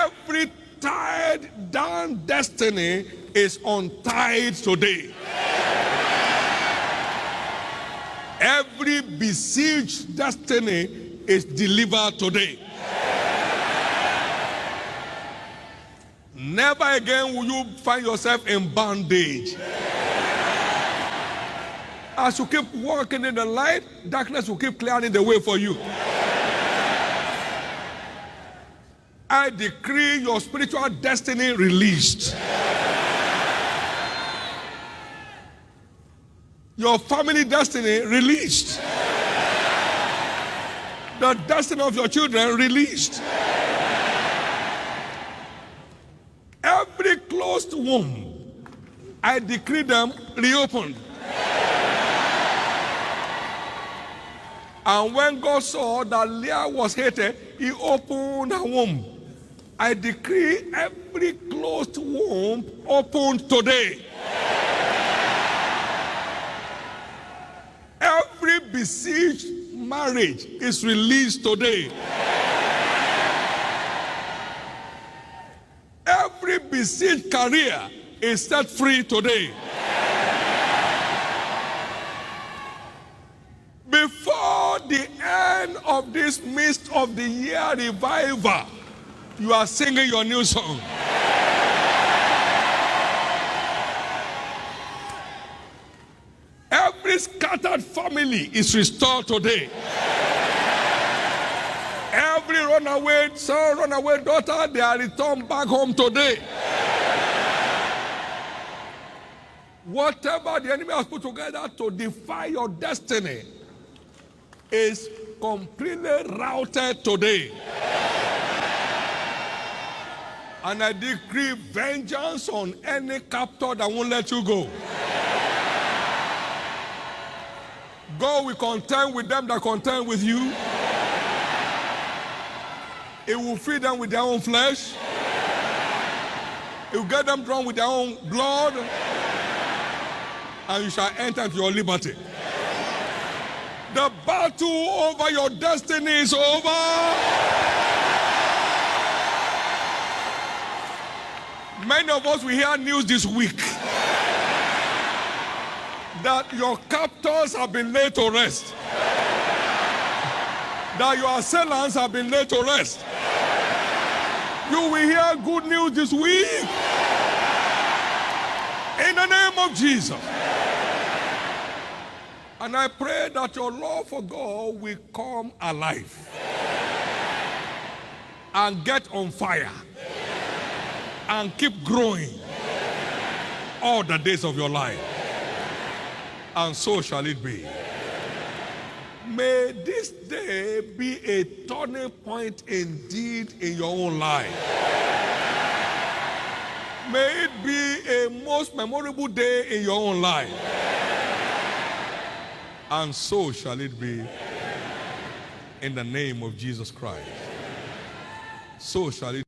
Every tied down destiny is untied today. Every besieged destiny is delivered today. Never again will you find yourself in bondage. As you keep walking in the light, darkness will keep clearing the way for you. I decree your spiritual destiny released. Your family destiny released. The destiny of your children released. Every closed womb, I decree them reopened. And when God saw that Leah was hated, he opened her womb. I decree every closed womb opened today. Every besieged marriage is released today. Every besieged career is set free today. Before the end of this midst of the year revival, you are singing your new song. Every scattered family is restored today. Every runaway son, runaway daughter, they are returned back home today. Whatever the enemy has put together to defy your destiny is completely routed today. And I decree vengeance on any captor that won't let you go. God will contend with them that contend with you. It will feed them with their own flesh. It will get them drunk with their own blood. And you shall enter into your liberty. The battle over your destiny is over. Many of us will hear news this week that your captors have been laid to rest. That your assailants have been laid to rest. You will hear good news this week. In the name of Jesus. And I pray that your love for God will come alive and get on fire and keep growing all the days of your life. And so shall it be. May this day be a turning point indeed in your own life. May it be a most memorable day in your own life. And so shall it be in the name of Jesus Christ. So shall it be.